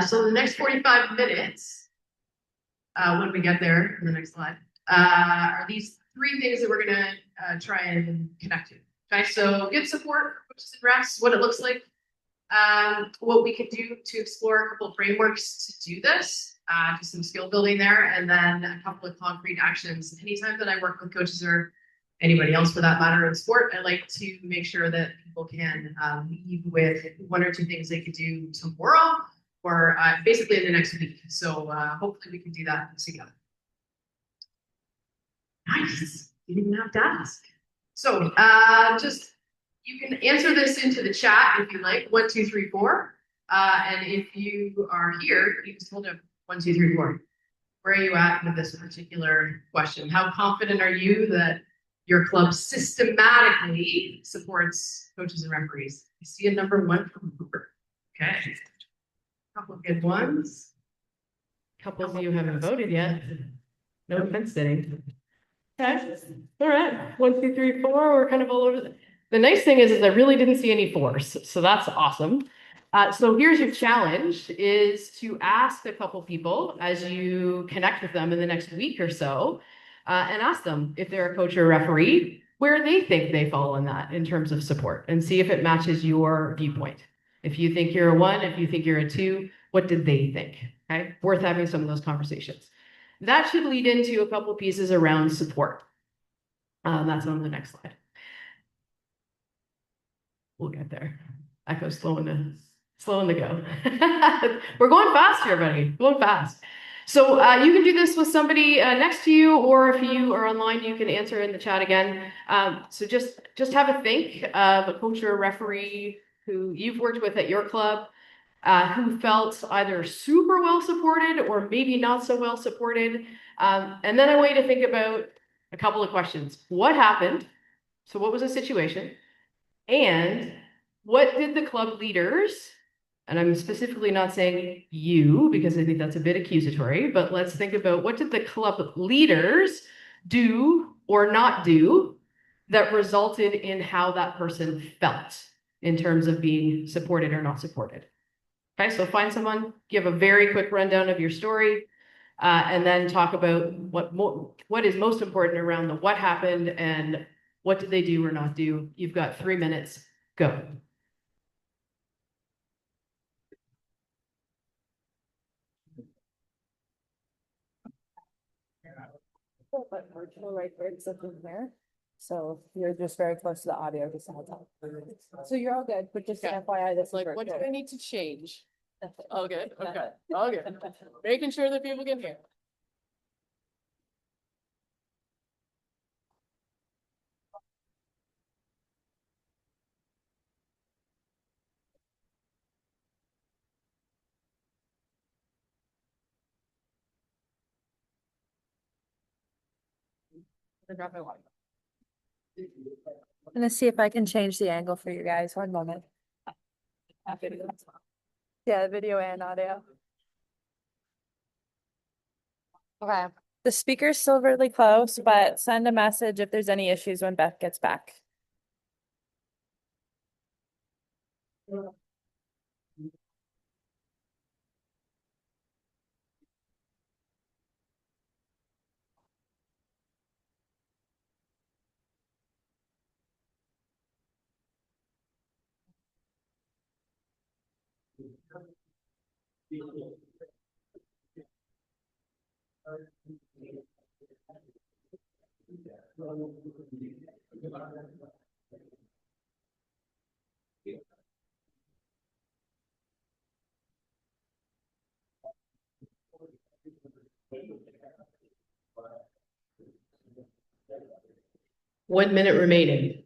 So the next 45 minutes, when we get there in the next slide, are these three things that we're going to try and connect to. Okay, so good support, coaches and refs, what it looks like, what we can do to explore a couple of frameworks to do this, do some skill building there, and then a couple of concrete actions. Anytime that I work with coaches or anybody else for that matter in sport, I like to make sure that people can leave with one or two things they could do tomorrow or basically in the next week. So hopefully we can do that together. Nice. You didn't have to ask. So just you can answer this into the chat if you like. 1, 2, 3, 4. And if you are here, you just hold up 1, 2, 3, 4. Where are you at with this particular question? How confident are you that your club systematically supports coaches and referees? You see a number 1 from Hooper. Okay. A couple of good ones. A couple of you haven't voted yet. No fence sitting. Okay. All right. 1, 2, 3, 4. We're kind of all over. The nice thing is I really didn't see any 4s, so that's awesome. So here's your challenge: is to ask a couple people as you connect with them in the next week or so, and ask them if they're a coach or a referee, where they think they fall in that in terms of support, and see if it matches your viewpoint. If you think you're a 1, if you think you're a 2, what did they think? Okay, worth having some of those conversations. That should lead into a couple pieces around support. That's on the next slide. We'll get there. Echo's slowing to go. We're going fast here, buddy. Going fast. So you can do this with somebody next to you, or if you are online, you can answer in the chat again. So just have a think of a coach or a referee who you've worked with at your club, who felt either super well supported or maybe not so well supported. And then a way to think about a couple of questions. What happened? So what was the situation? And what did the club leaders, and I'm specifically not saying you because I think that's a bit accusatory, but let's think about what did the club leaders do or not do that resulted in how that person felt in terms of being supported or not supported. Okay, so find someone, give a very quick rundown of your story, and then talk about what is most important around the what happened and what did they do or not do. You've got 3 minutes. Go. But virtual right there, it's looking there. So you're just very close to the audio just the whole time. So you're all good, but just an FYI, this is Like, what do virtual. I need to change? All good. Okay. All good. Making sure that people can hear. I'm gonna see if I can change the angle for you guys. One moment. Yeah, video and audio. Okay. The speaker's still really close, but send a message if there's any issues when Beth gets back. One minute remaining.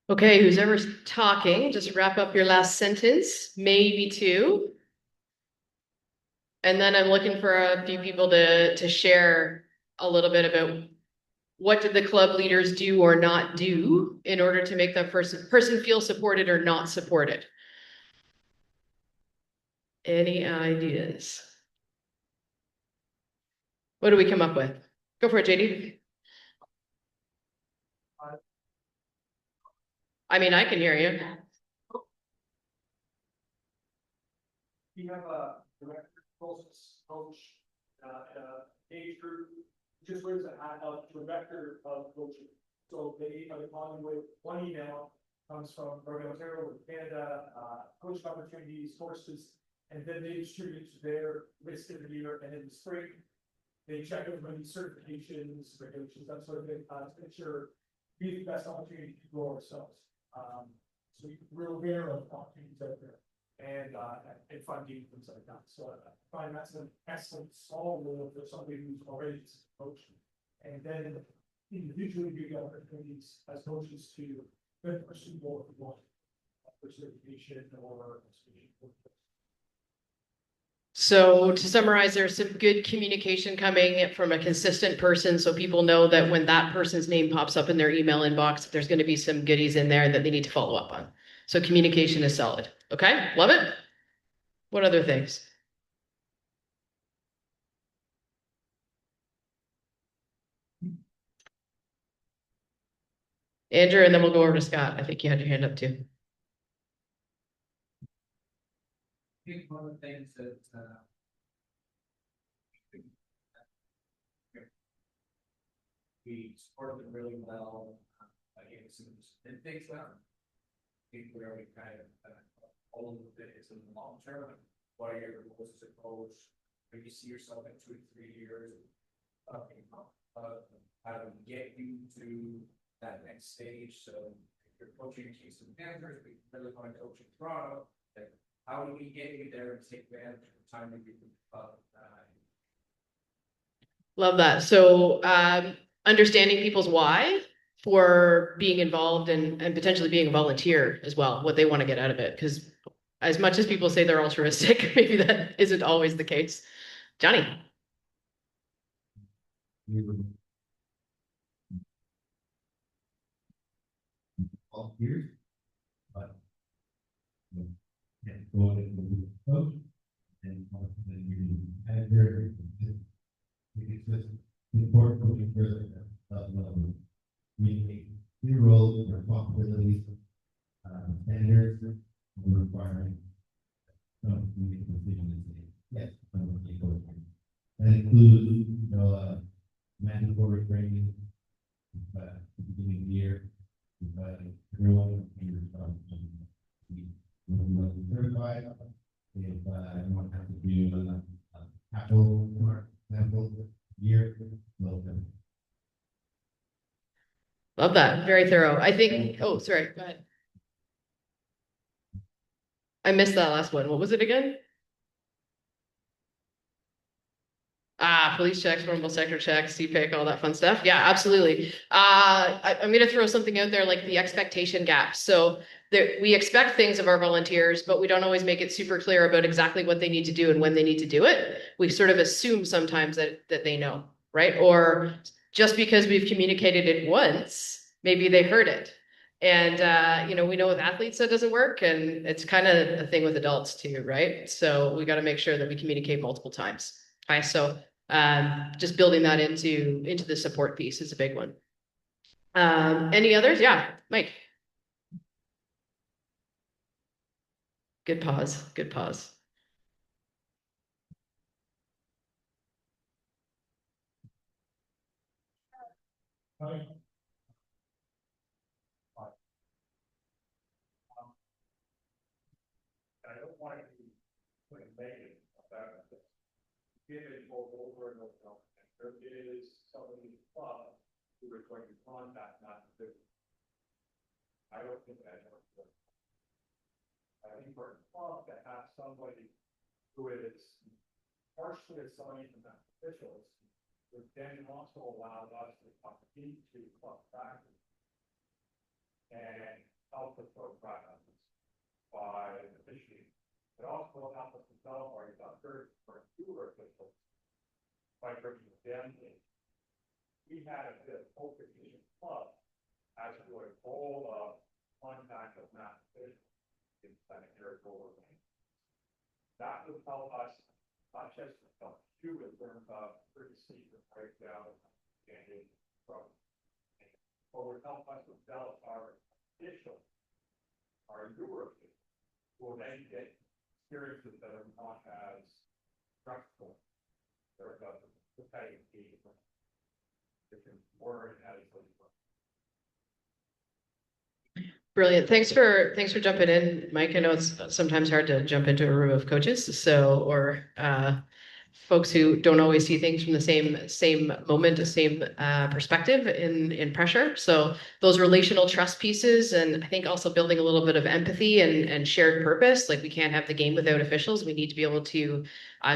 Okay, who's ever talking, just wrap up your last sentence, maybe two. And then I'm looking for a few people to share a little bit about what did the club leaders do or not do in order to make that person feel supported or not supported. Any ideas? What do we come up with? Go for it, JD. I mean, I can hear you. You have a director, coach, age group, just wears a hat of director of coaching. So they have a common with one email comes from Rugby Ontario with Canada, coaching opportunities, courses, and then they distribute their list of the year, and in the spring, they check over any certifications, regulations, that sort of thing, to make sure we have the best opportunity to grow ourselves. So we're aware of opportunities out there. And funding, things like that. So I find that's an excellent small role for somebody who's already coaching. And then individually you get opportunities as coaches to pursue more if you want for certification or So to summarize, there's some good communication coming from a consistent person, so people know that when that person's name pops up in their email inbox, there's going to be some goodies in there that they need to follow up on. So communication is solid. Okay, love it. What other things? Andrew, and then we'll go over to Scott. I think you had your hand up too. I think one of the things that we supported them really well against some things that I think where we kind of all of it is in the long term. What are your goals as a coach? Where you see yourself in 2 to 3 years? How do we get you to that next stage? So if you're coaching Kingston Panthers, we really want to coach in Toronto. Like, how do we get you there and take advantage of the time that you can Love that. So understanding people's why for being involved and potentially being a volunteer as well, what they want to get out of it. Because as much as people say they're altruistic, maybe that isn't always the case. Johnny. Years, but going into coach and then you manager, it's just important to further communicate your roles, responsibilities, standards, and requiring communicate decisions. Yes, that includes mandatory training at the beginning of the year. Everyone certified. If anyone has to do capital sample year, welcome. Love that. Very thorough. I think, oh, sorry, go ahead. I missed that last one. What was it again? Police checks, formal sector checks, CPIC, all that fun stuff. Yeah, absolutely. I'm going to throw something out there like the expectation gap. So we expect things of our volunteers, but we don't always make it super clear about exactly what they need to do and when they need to do it. We sort of assume sometimes that they know, right? Or just because we've communicated it once, maybe they heard it. And we know with athletes that doesn't work, and it's kind of a thing with adults too, right? So we got to make sure that we communicate multiple times. Okay, so just building that into the support piece is a big one. Any others? Yeah, Mike. Good pause. Good pause. Hi. I don't want to be negative about this. Given over and over, there is somebody in the club who is going to contact not to do. I don't think that works. I think for a club to have somebody who is partially assigned to that officials, would then also allow us to compete to club practice. And by officiating. It also will help us develop our fewer officials by bringing them in. We had a bit of competition club as to a goal of contact of math in sanitary goal. That would help us not just do in terms of courtesy to breakdown and from, but would help us develop our official, our newer official, who will then get experiences that are not as stressful. They're the petty different word adequately. Brilliant. Thanks for jumping in, Mike. I know it's sometimes hard to jump into a room of coaches, or folks who don't always see things from the same moment, the same perspective in pressure. So those relational trust pieces, and I think also building a little bit of empathy and shared purpose. Like we can't have the game without officials. We need to be able to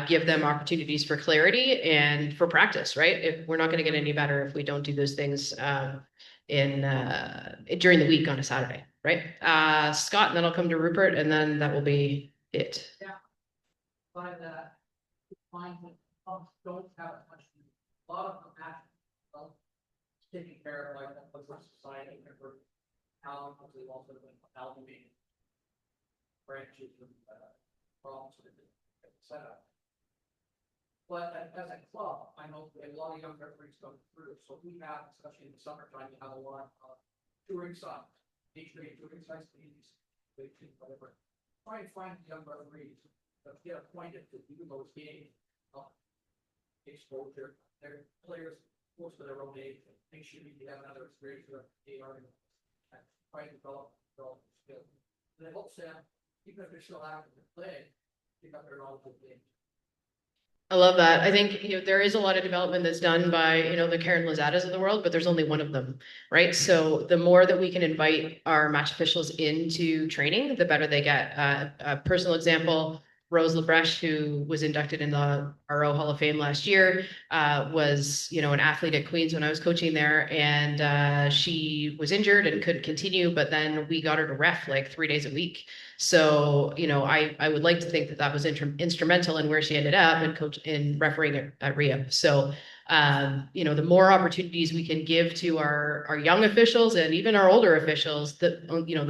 give them opportunities for clarity and for practice. Right? If we're not going to get any better if we don't do those things during the week on a Saturday. Right? Scott, and then I'll come to Rupert, and then that will be it. Yeah. But find that pubs don't have much, a lot of them actually taking care of like the society and for how they've also been amalgamating branches and problems with the setup. But as a club, I know a lot of young referees come through, so we have, especially in the summertime, you have a lot of touring sites, touring sites, whatever. Try and find young referees that get appointed to do those games. Exposure, their players close to their own age, make sure you have another experience with AR and try to develop skills. And it helps them, even if they're still active in play, pick up their knowledge of the game. I love that. I think there is a lot of development that's done by the Karen Lazadas of the world, but there's only one of them, right? So the more that we can invite our match officials into training, the better they get. A personal example: Rose Lebreche, who was inducted in the RO Hall of Fame last year, was an athlete at Queens when I was coaching there, and she was injured and couldn't continue. But then we got her to ref like 3 days a week. So I would like to think that was instrumental in where she ended up in refereeing at Rio. So the more opportunities we can give to our young officials and even our older officials, the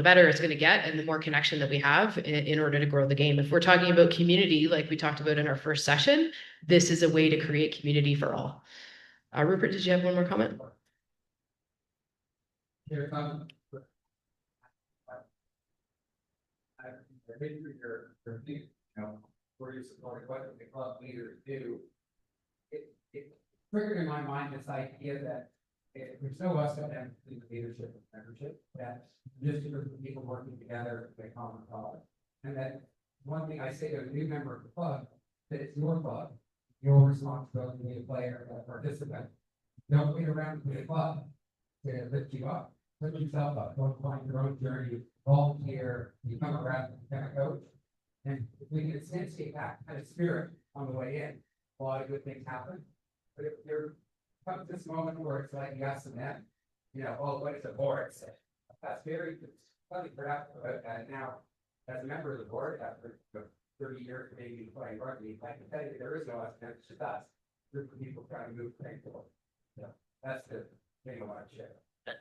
better it's going to get, and the more connection that we have in order to grow the game. If we're talking about community, like we talked about in our first session, this is a way to create community for all. Rupert, did you have one more comment? I've been through your thing, where you support what the club leaders do. It triggered in my mind this idea that there's no us that have leadership and membership, that just a group of people working together for a common cause. And that one thing I say to a new member of the club, that it's your club, your responsibility to be a player, a participant. Don't wait around for the club to lift you up. Lift yourself up. Don't find your own journey. Volunteer, become a ref, become a coach. And if we can instantiate that kind of spirit on the way in, a lot of good things happen. But if there comes this moment where it's like yes and then, what is the board say? That's very productive about that. Now, as a member of the board, after 30 years of maybe playing rugby, I can tell you there is no us and it's just us. Group of people trying to move things forward. That's the thing I want to share.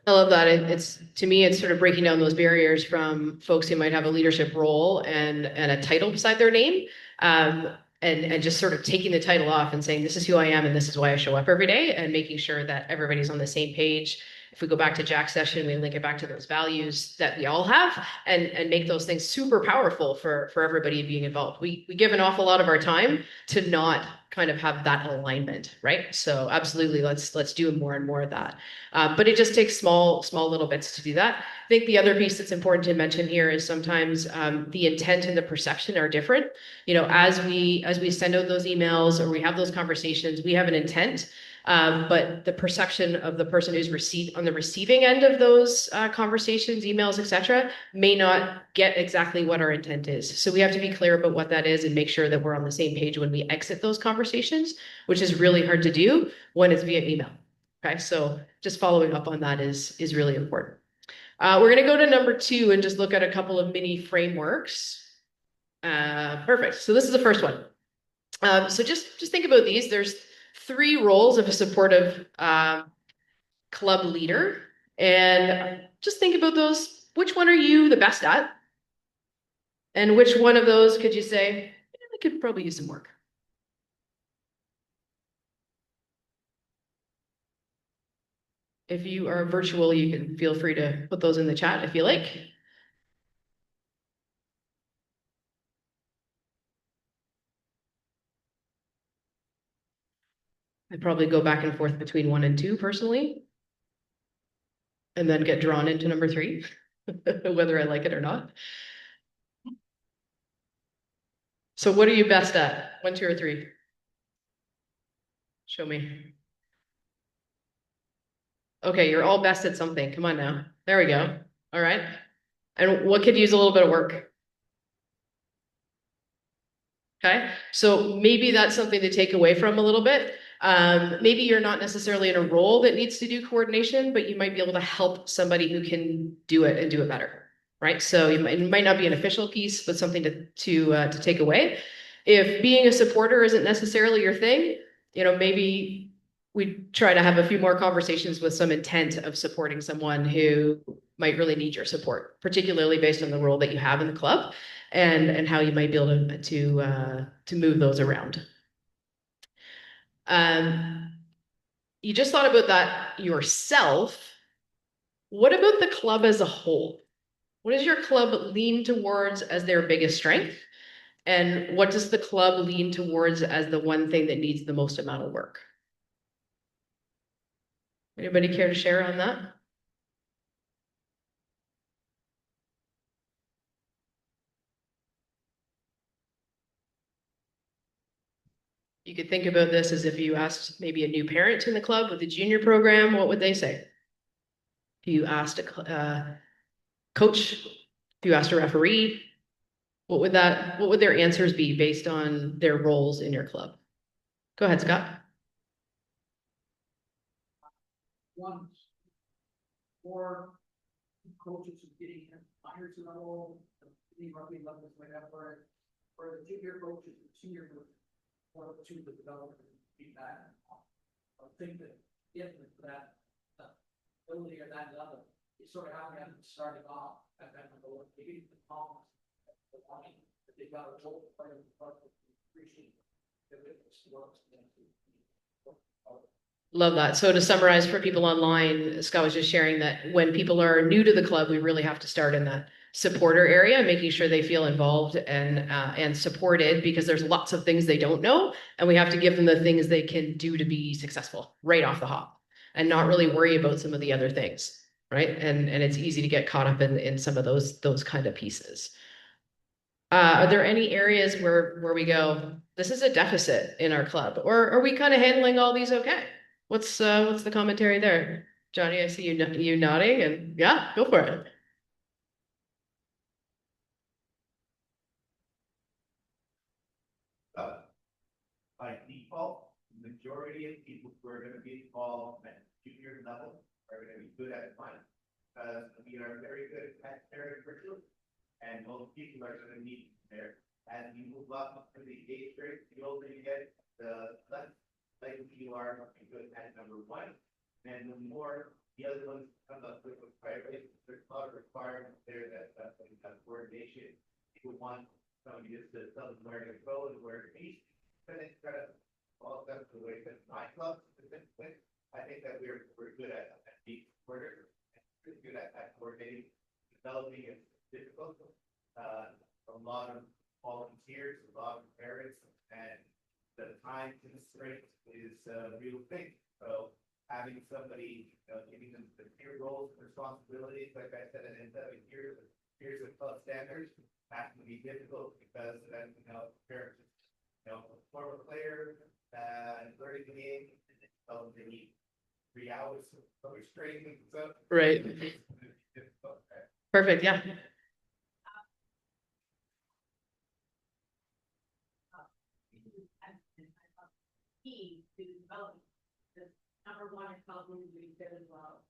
I love that. To me, it's sort of breaking down those barriers from folks who might have a leadership role and a title beside their name, and just sort of taking the title off and saying, this is who I am and this is why I show up every day, and making sure that everybody's on the same page. If we go back to Jack's session, we link it back to those values that we all have, and make those things super powerful for everybody being involved. We give an awful lot of our time to not kind of have that alignment, right? So absolutely, let's do more and more of that. But it just takes small little bits to do that. I think the other piece that's important to mention here is sometimes the intent and the perception are different. As we send out those emails or we have those conversations, we have an intent. But the perception of the person who's on the receiving end of those conversations, emails, etc., may not get exactly what our intent is. So we have to be clear about what that is and make sure that we're on the same page when we exit those conversations, which is really hard to do when it's via email. Okay, so just following up on that is really important. We're going to go to number 2 and just look at a couple of mini frameworks. Perfect. So this is the first one. So just think about these. There's 3 roles of a supportive club leader, and just think about those. Which one are you the best at? And which one of those could you say, I could probably use some work? If you are virtual, you can feel free to put those in the chat if you like. I'd probably go back and forth between 1 and 2 personally, and then get drawn into number 3, whether I like it or not. So what are you best at? 1, 2, or 3? Show me. Okay, you're all best at something. Come on now. There we go. All right. And what could use a little bit of work? Okay, so maybe that's something to take away from a little bit. Maybe you're not necessarily in a role that needs to do coordination, but you might be able to help somebody who can do it and do it better, right? So it might not be an official piece, but something to take away. If being a supporter isn't necessarily your thing, maybe we try to have a few more conversations with some intent of supporting someone who might really need your support, particularly based on the role that you have in the club and how you might be able to move those around. You just thought about that yourself. What about the club as a whole? What does your club lean towards as their biggest strength? And what does the club lean towards as the one thing that needs the most amount of work? Anybody care to share on that? You could think about this as if you asked maybe a new parent in the club with the junior program, what would they say? If you asked a coach, if you asked a referee, what would their answers be based on their roles in your club? Go ahead, Scott. One, or coaches who getting higher to level, the rugby levels, whatever, or the junior coaches, the senior coaches, or to the development feedback. I think that if that ability or that level, you sort of have them starting off at that level, maybe the problems, the money that they got a role to play in the club, appreciate the witness works. Love that. So to summarize for people online, Scott was just sharing that when people are new to the club, we really have to start in that supporter area, making sure they feel involved and supported, because there's lots of things they don't know, and we have to give them the things they can do to be successful right off the hop, and not really worry about some of the other things, right? And it's easy to get caught up in some of those kind of pieces. Are there any areas where we go, this is a deficit in our club, or are we kind of handling all these okay? What's the commentary there? Johnny, I see you nodding, and yeah, go for it. By default, the majority of people who are gonna be involved at junior level are gonna be good at fun. We are very good at caring for children, and most people are gonna need there. As you move up to the age grade, the older you get, the less likely you are to be good at number 1. And the more the other ones come up with priorities, there's a lot of requirements there that coordination. People want somebody just to tell them where to go and where to be. And it's kind of all that's the way that my club specifically, I think that we're good at being supporters, pretty good at coordinating. Developing is difficult. A lot of volunteers, a lot of parents, and the time constraint is a real thing. So having somebody, giving them the clear roles and responsibilities, like I said, and then here's the club standards, that can be difficult because then parents, former player, learning the game, they need 3 hours of restraining and stuff. Right. Perfect. Yeah. Key to development. Number 1 is probably really good as well.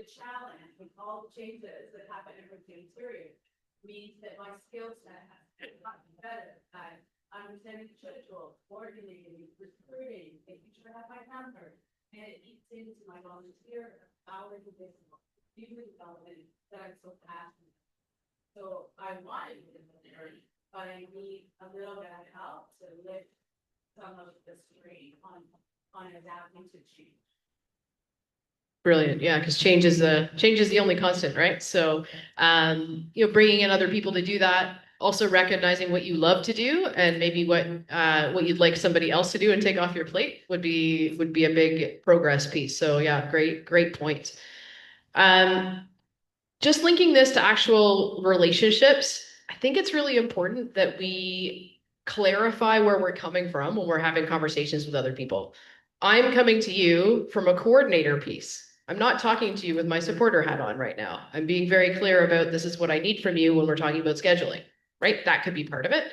the challenge with all the changes that happen in routine period means that my skill set has gotten better at understanding the schedule, coordinating, recruiting, making sure I have my number. And it eats into my volunteer hours of this user development that I'm so passionate. So I want to be in the area, but I need a little bit of help to lift some of the strain on adapting to change. Brilliant. Yeah, because change is the only constant, right? So, bringing in other people to do that, also recognizing what you love to do and maybe what you'd like somebody else to do and take off your plate would be a big progress piece. So yeah, great point. Just linking this to actual relationships, I think it's really important that we clarify where we're coming from when we're having conversations with other people. I'm coming to you from a coordinator piece. I'm not talking to you with my supporter hat on right now. I'm being very clear about this is what I need from you when we're talking about scheduling, right? That could be part of it.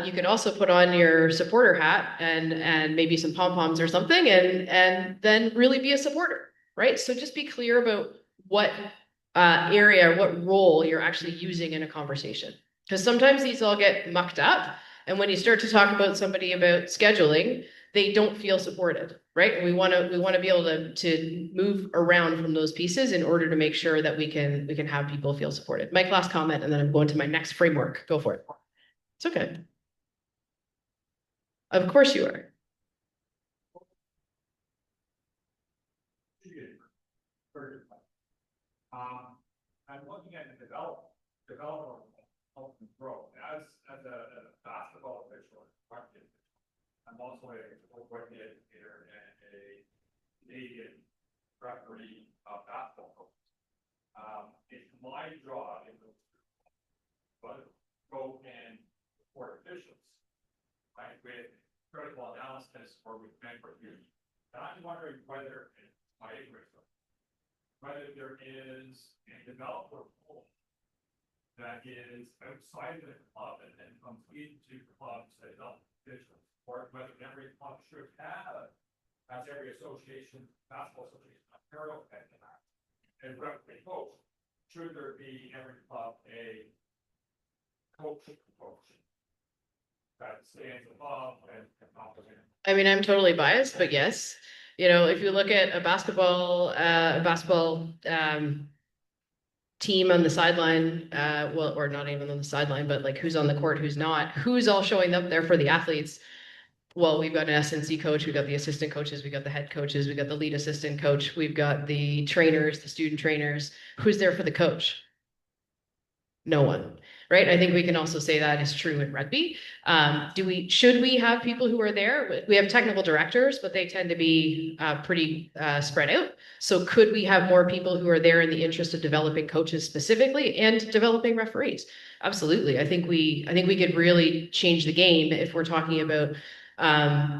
You can also put on your supporter hat and maybe some pom-poms or something and then really be a supporter, right? So just be clear about what area, what role you're actually using in a conversation. Because sometimes these all get mucked up. And when you start to talk about somebody about scheduling, they don't feel supported, right? We want to be able to move around from those pieces in order to make sure that we can have people feel supported. Mike, last comment, and then I'm going to my next framework. Go for it. It's okay. Of course you are. I'm looking at the developer help and grow. As a basketball official, I'm also a rugby educator and a Canadian referee of basketball coach. It's my job in those but go and support officials, right, with critical analysis or with mentor use. And I'm wondering whether it's my ignorance, whether there is a developer role that is outside of the club and comes into clubs that help officials, or whether every club should have, as every association, basketball association, Ontario, and rugby coach, should there be every club a coach that stands above and complement? I mean, I'm totally biased, but yes. If you look at a basketball team on the sideline, or not even on the sideline, but like who's on the court, who's not, who's all showing up there for the athletes. Well, we've got an SNC coach, we've got the assistant coaches, we've got the head coaches, we've got the lead assistant coach, we've got the trainers, the student trainers. Who's there for the coach? No one, right? I think we can also say that is true in rugby. Should we have people who are there? We have technical directors, but they tend to be pretty spread out. So could we have more people who are there in the interest of developing coaches specifically and developing referees? Absolutely. I think we could really change the game if we're talking about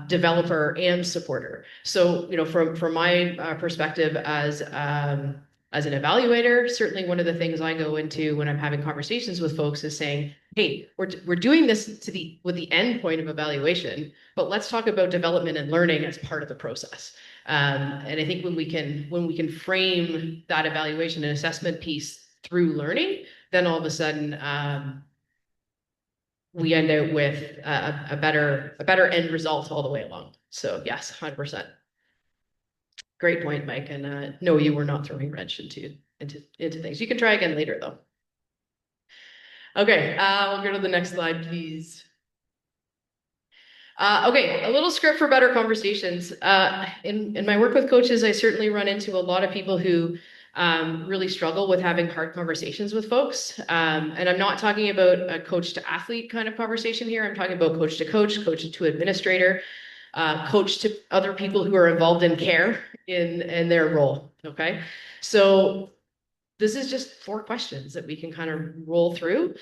developer and supporter. So, from my perspective as an evaluator, certainly one of the things I go into when I'm having conversations with folks is saying, hey, we're doing this with the end point of evaluation, but let's talk about development and learning as part of the process. And I think when we can frame that evaluation and assessment piece through learning, then all of a sudden we end up with a better end result all the way along. So yes, 100%. Great point, Mike. And no, you were not throwing wrench into things. You can try again later, though. Okay, we'll go to the next slide, please. Okay, a little script for better conversations. In my work with coaches, I certainly run into a lot of people who really struggle with having hard conversations with folks. And I'm not talking about a coach to athlete kind of conversation here. I'm talking about coach to coach to administrator. Coach to other people who are involved in care in their role. Okay, so this is just 4 questions that we can kind of roll through.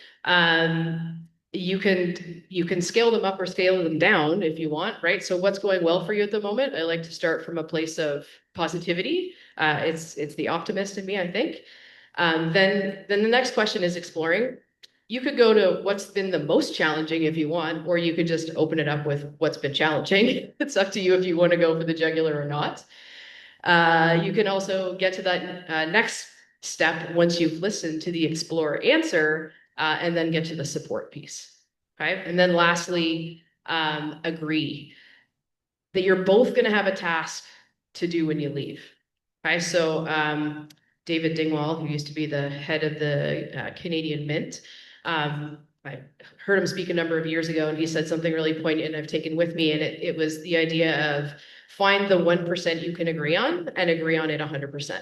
You can scale them up or scale them down if you want, right? So what's going well for you at the moment? I like to start from a place of positivity. It's the optimist in me, I think. Then the next question is exploring. You could go to what's been the most challenging if you want, or you could just open it up with what's been challenging. It's up to you if you want to go for the jugular or not. You can also get to that next step once you've listened to the explore answer, and then get to the support piece. Okay. And then lastly, agree that you're both going to have a task to do when you leave. Okay. So David Dingwall, who used to be the head of the Canadian Mint, I heard him speak a number of years ago, and he said something really poignant I've taken with me. And it was the idea of find the 1% you can agree on and agree on it 100%.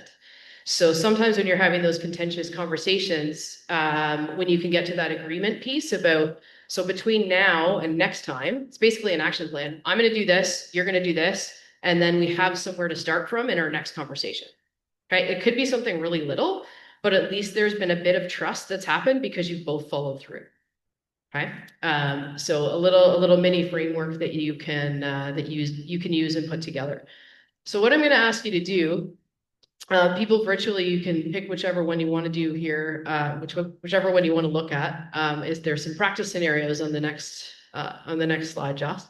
So sometimes when you're having those contentious conversations, when you can get to that agreement piece about, so between now and next time, it's basically an action plan. I'm going to do this, you're going to do this, and then we have somewhere to start from in our next conversation. Right? It could be something really little, but at least there's been a bit of trust that's happened because you've both followed through. Okay. So a little mini framework that you can you can use and put together. So what I'm going to ask you to do, people virtually, you can pick whichever one you want to do here, whichever one you want to look at. Is there some practice scenarios on the next slide, Joss?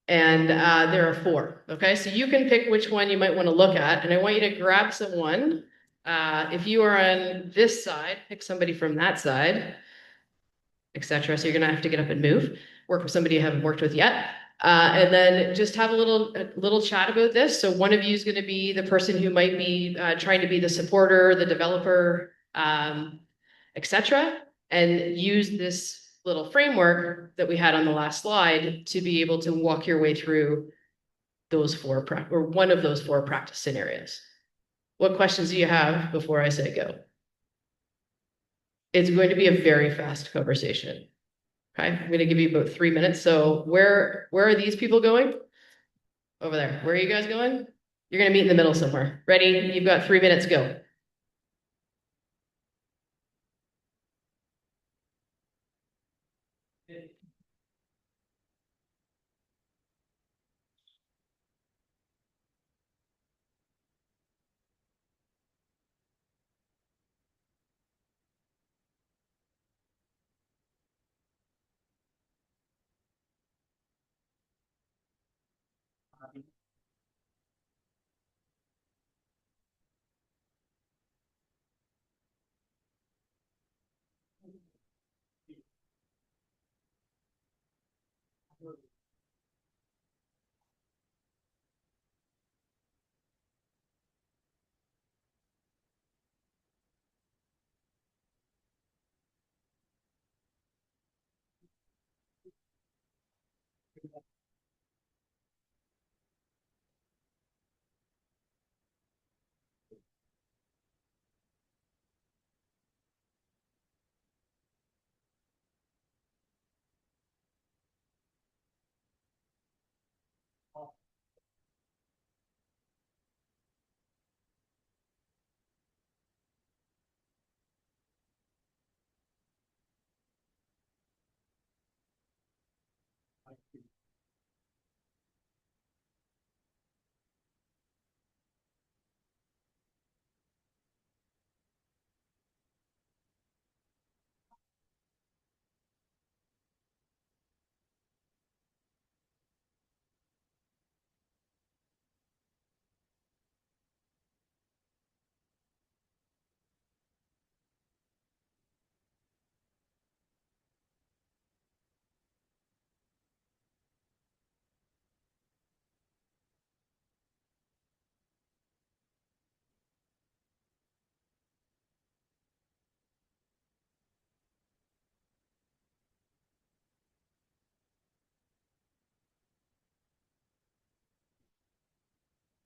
And there are 4. Okay, so you can pick which one you might want to look at, and I want you to grab someone. If you are on this side, pick somebody from that side, etc. So you're gonna have to get up and move. Work with somebody you haven't worked with yet. And then just have a little chat about this. So one of you is going to be the person who might be trying to be the supporter, the developer, etc. And use this little framework that we had on the last slide to be able to walk your way through those 4 or one of those 4 practice scenarios. What questions do you have before I say go? It's going to be a very fast conversation. Okay, I'm going to give you about 3 minutes. So where are these people going? Over there. Where are you guys going? You're going to meet in the middle somewhere. Ready? You've got 3 minutes. Go.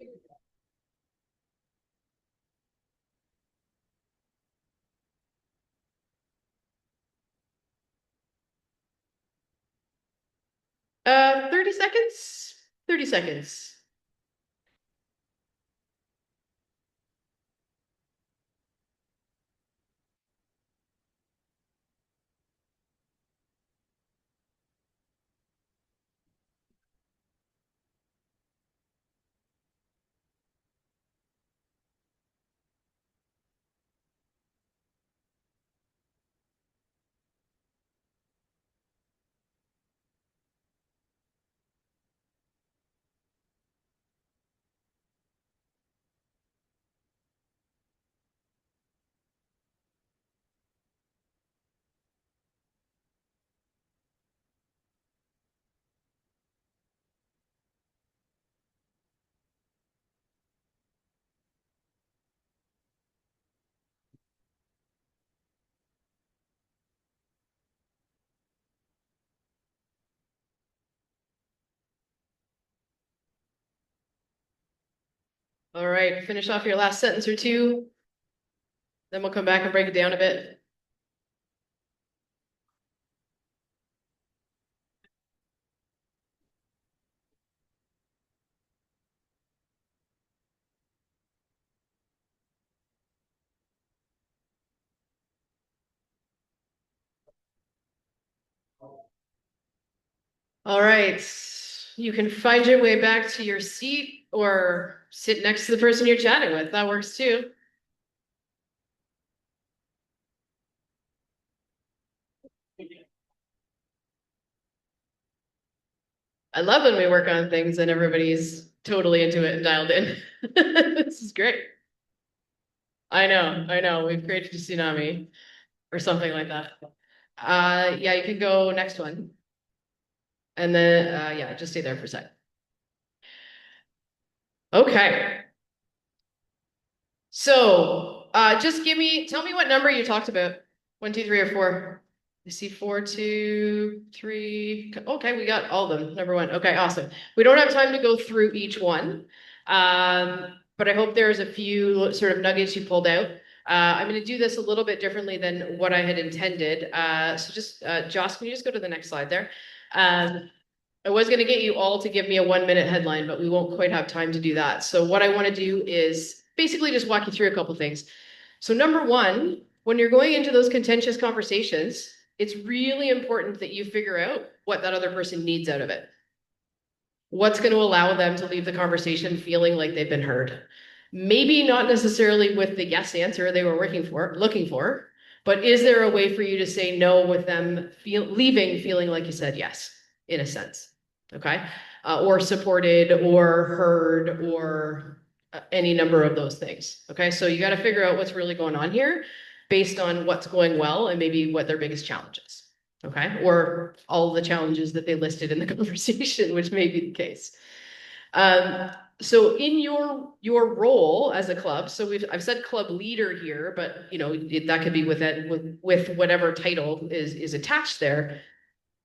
Thank 30 seconds. 30 seconds. All right, finish off your last sentence or two. Then we'll come back and break it down a bit. All right, you can find your way back to your seat or sit next to the person you're chatting with. That works too. I love when we work on things and everybody's totally into it and dialed in. This is great. I know. We've created a tsunami or something like that. Yeah, you can go next one. And then, yeah, just stay there for a sec. Okay. So, just tell me what number you talked about. 1, 2, 3, or 4. I see 4, 2, 3. Okay, we got all of them. Number 1. Okay, awesome. We don't have time to go through each one. But I hope there's a few sort of nuggets you pulled out. I'm going to do this a little bit differently than what I had intended. So just, Joss, can you just go to the next slide there? I was going to get you all to give me a 1-minute headline, but we won't quite have time to do that. So what I want to do is basically just walk you through a couple things. So number 1, when you're going into those contentious conversations, it's really important that you figure out what that other person needs out of it. What's going to allow them to leave the conversation feeling like they've been heard? Maybe not necessarily with the yes answer they were looking for, but is there a way for you to say no with them leaving feeling like you said yes, in a sense? Okay. Or supported or heard or any number of those things. Okay. So you got to figure out what's really going on here based on what's going well and maybe what their biggest challenge is. Okay. Or all the challenges that they listed in the conversation, which may be the case. So in your role as a club, so I've said club leader here, but you know, that could be with whatever title is attached there.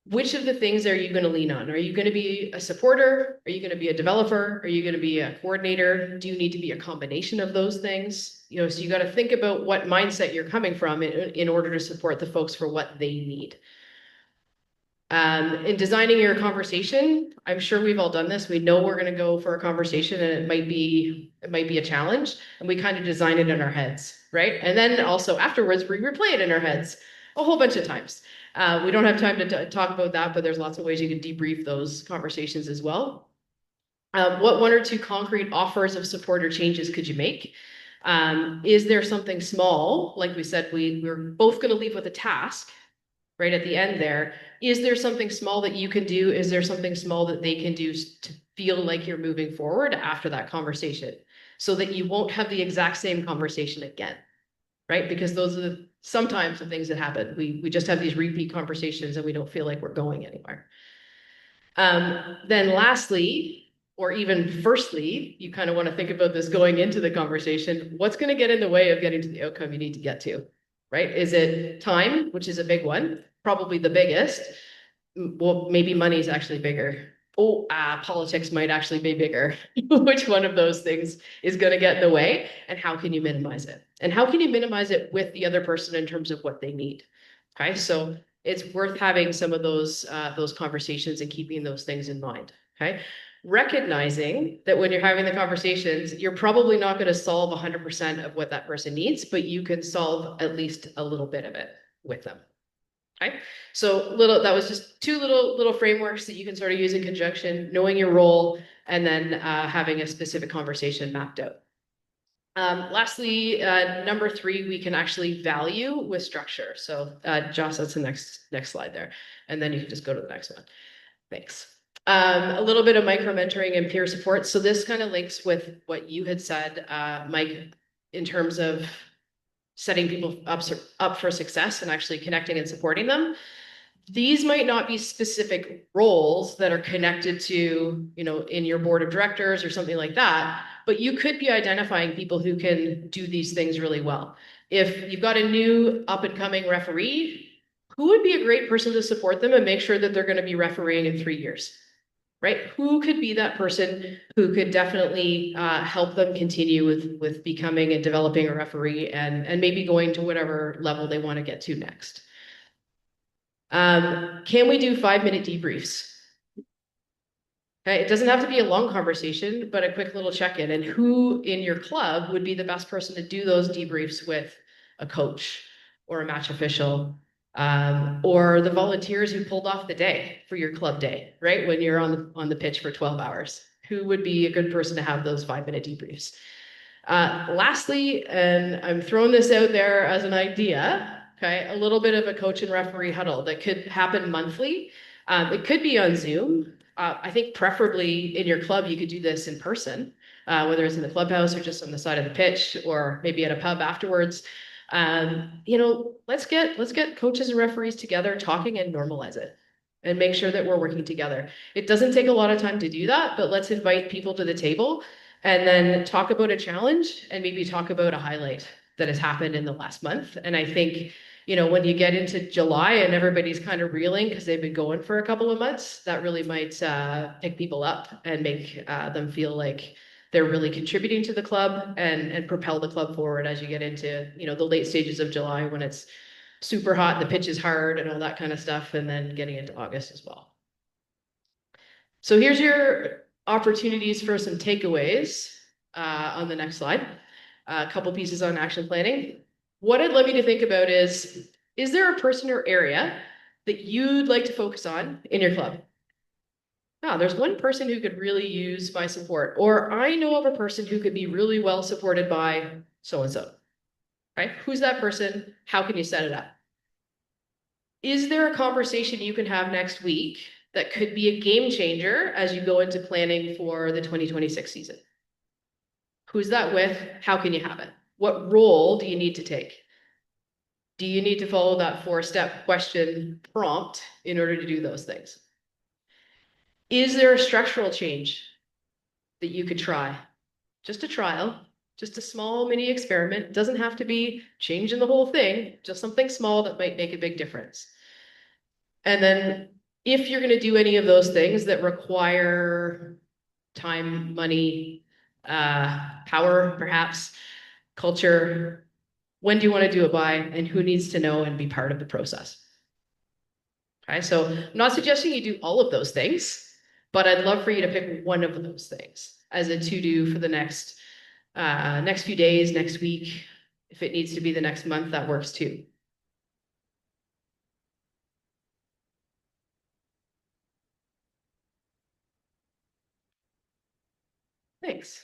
Which of the things are you going to lean on? Are you going to be a supporter? Are you going to be a developer? Are you going to be a coordinator? Do you need to be a combination of those things? You know, so you got to think about what mindset you're coming from in order to support the folks for what they need. In designing your conversation, I'm sure we've all done this. We know we're going to go for a conversation and it might be a challenge, and we kind of design it in our heads, right? And then also afterwards, we replay it in our heads a whole bunch of times. We don't have time to talk about that, but there's lots of ways you can debrief those conversations as well. What 1 or 2 concrete offers of support or changes could you make? Is there something small? Like we said, we're both going to leave with a task right at the end there. Is there something small that you can do? Is there something small that they can do to feel like you're moving forward after that conversation so that you won't have the exact same conversation again, right? Because those are sometimes the things that happen. We just have these repeat conversations and we don't feel like we're going anywhere. Then lastly, or even firstly, you kind of want to think about this going into the conversation. What's going to get in the way of getting to the outcome you need to get to, right? Is it time, which is a big one, probably the biggest? Well, maybe money is actually bigger. Politics might actually be bigger. Which one of those things is going to get in the way, and how can you minimize it? And how can you minimize it with the other person in terms of what they need? Okay, so it's worth having some of those conversations and keeping those things in mind. Okay, recognizing that when you're having the conversations, you're probably not going to solve 100% of what that person needs, but you can solve at least a little bit of it with them. Okay, so that was just 2 little frameworks that you can sort of use in conjunction, knowing your role and then having a specific conversation mapped out. Lastly, number 3, we can actually value with structure. So Joss, that's the next slide there. And then you can just go to the next one. Thanks. A little bit of micro mentoring and peer support. So this kind of links with what you had said, Mike, in terms of setting people up for success and actually connecting and supporting them. These might not be specific roles that are connected to, you know, in your board of directors or something like that, but you could be identifying people who can do these things really well. If you've got a new up and coming referee, who would be a great person to support them and make sure that they're going to be refereeing in 3 years, right? Who could be that person who could definitely help them continue with becoming and developing a referee and maybe going to whatever level they want to get to next? Can we do 5-minute debriefs? Okay, it doesn't have to be a long conversation, but a quick little check-in. And who in your club would be the best person to do those debriefs with? A coach or a match official, or the volunteers who pulled off the day for your club day, right? When you're on the pitch for 12 hours. Who would be a good person to have those 5-minute debriefs? Lastly, and I'm throwing this out there as an idea, okay, a little bit of a coach and referee huddle that could happen monthly. It could be on Zoom. I think preferably in your club, you could do this in person, whether it's in the clubhouse or just on the side of the pitch or maybe at a pub afterwards. Let's get coaches and referees together talking and normalize it and make sure that we're working together. It doesn't take a lot of time to do that, but let's invite people to the table and then talk about a challenge and maybe talk about a highlight that has happened in the last month. And I think, when you get into July and everybody's kind of reeling because they've been going for a couple of months, that really might pick people up and make them feel like they're really contributing to the club and propel the club forward as you get into, the late stages of July when it's super hot, the pitch is hard and all that kind of stuff, and then getting into August as well. So here's your opportunities for some takeaways on the next slide. A couple pieces on action planning. What I'd love you to think about is there a person or area that you'd like to focus on in your club? There's one person who could really use my support, or I know of a person who could be really well supported by so-and-so, right? Who's that person? How can you set it up? Is there a conversation you can have next week that could be a game changer as you go into planning for the 2026 season? Who's that with? How can you have it? What role do you need to take? Do you need to follow that 4-step question prompt in order to do those things? Is there a structural change that you could try? Just a trial, just a small mini experiment. It doesn't have to be changing the whole thing, just something small that might make a big difference. And then if you're going to do any of those things that require time, money, power, perhaps, culture, when do you want to do it by, and who needs to know and be part of the process? Okay, so I'm not suggesting you do all of those things, but I'd love for you to pick one of those things as a to-do for the next few days, next week. If it needs to be the next month, that works too. Thanks.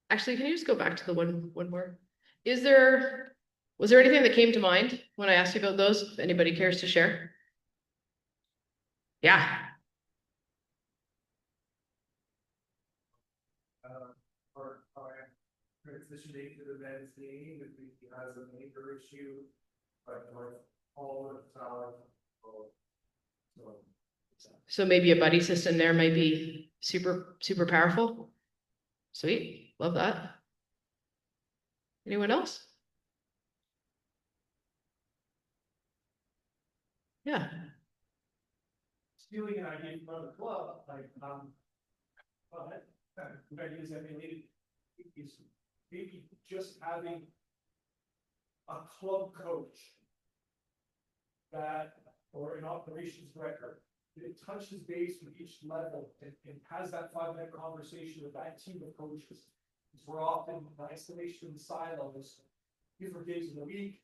Actually, can you just go back to the one more? Was there anything that came to mind when I asked you about those? If anybody cares to share? Yeah. Transitioning to the men's game, if he has a major issue, but all of the time. So maybe a buddy system there might be super, super powerful. Sweet. Love that. Anyone else? Yeah. Stealing an idea from the club, but ideas that is maybe just having a club coach or an operations director that touches base with each level and has that 5-minute conversation with that team of coaches. Because we're often in isolation and silos, different days of the week,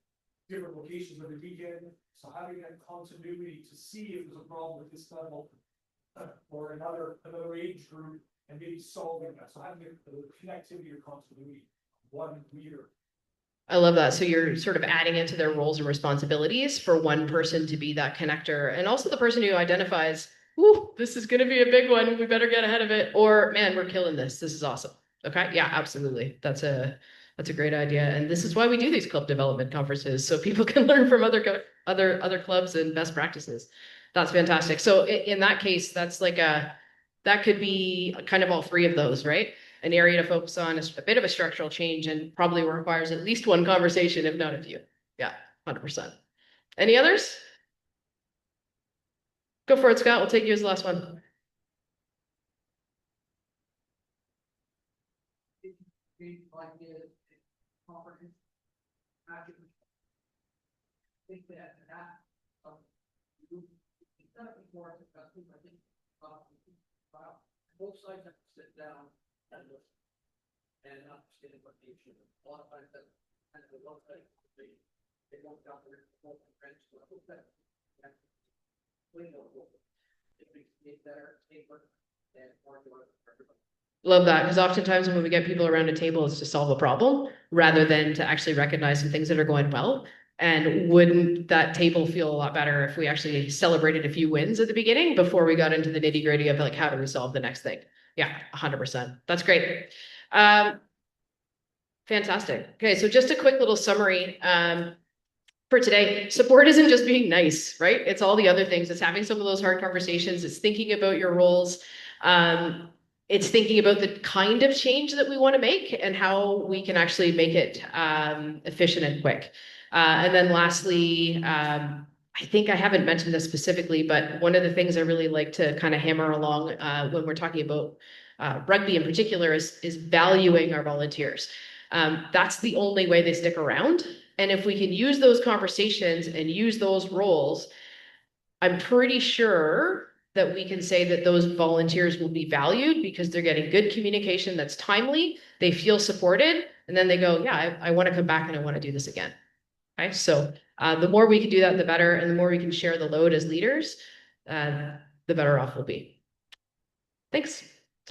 different locations of the weekend. So having that continuity to see if there's a problem with this level or another age group and maybe solving that. So having the connectivity or continuity, one leader. I love that. So you're sort of adding into their roles and responsibilities for one person to be that connector, and also the person who identifies, "Ooh, this is going to be a big one. We better get ahead of it." Or, "Man, we're killing this. This is awesome." Okay. Yeah, absolutely. That's a great idea. And this is why we do these club development conferences, so people can learn from other clubs and best practices. That's fantastic. So in that case, that could be kind of all three of those, right? An area to focus on is a bit of a structural change and probably requires at least one conversation, if not a few. Yeah, 100%. Any others? Go for it, Scott. We'll take you as the last one. magic. I think that, it's not before, I think, both sides have to sit down and listen. And understand what they should, a lot of times that, kind of, one side, they won't down there, both friends, so I hope that. It makes it better, safer, and more enjoyable for everybody. Love that, because oftentimes when we get people around a table, it's to solve a problem rather than to actually recognize some things that are going well. And wouldn't that table feel a lot better if we actually celebrated a few wins at the beginning before we got into the nitty gritty of like how to resolve the next thing? Yeah, 100%. That's great. Fantastic. Okay, so just a quick little summary for today. Support isn't just being nice, right? It's all the other things. It's having some of those hard conversations. It's thinking about your roles. It's thinking about the kind of change that we want to make and how we can actually make it efficient and quick. And then lastly, I think I haven't mentioned this specifically, but one of the things I really like to kind of hammer along when we're talking about rugby in particular is valuing our volunteers. That's the only way they stick around. And if we can use those conversations and use those roles, I'm pretty sure that we can say that those volunteers will be valued because they're getting good communication that's timely, they feel supported, and then they go, yeah, I want to come back and I want to do this again. Okay, so the more we can do that, the better, and the more we can share the load as leaders, the better off we'll be. Thanks.